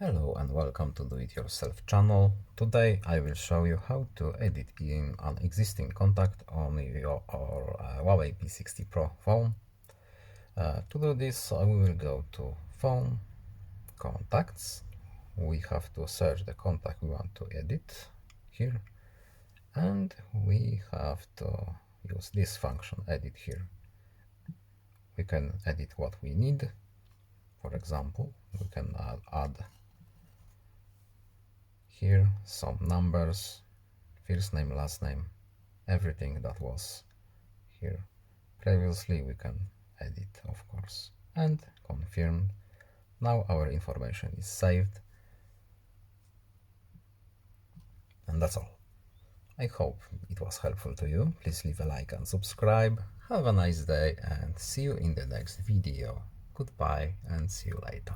Hello and welcome to Do It Yourself channel. Today I will show you how to edit in an existing contact on your Huawei P60 Pro phone. To do this, we will go to Phone, Contacts. We have to search the contact we want to edit here, and we have to use this function, Edit here. We can edit what we need. For example, we can add here some numbers, first name, last name, everything that was here previously we can edit, of course, and confirm. Now our information is saved, and that's all. I hope it was helpful to you. Please leave a like and subscribe. Have a nice day and see you in the next video. Goodbye and see you later.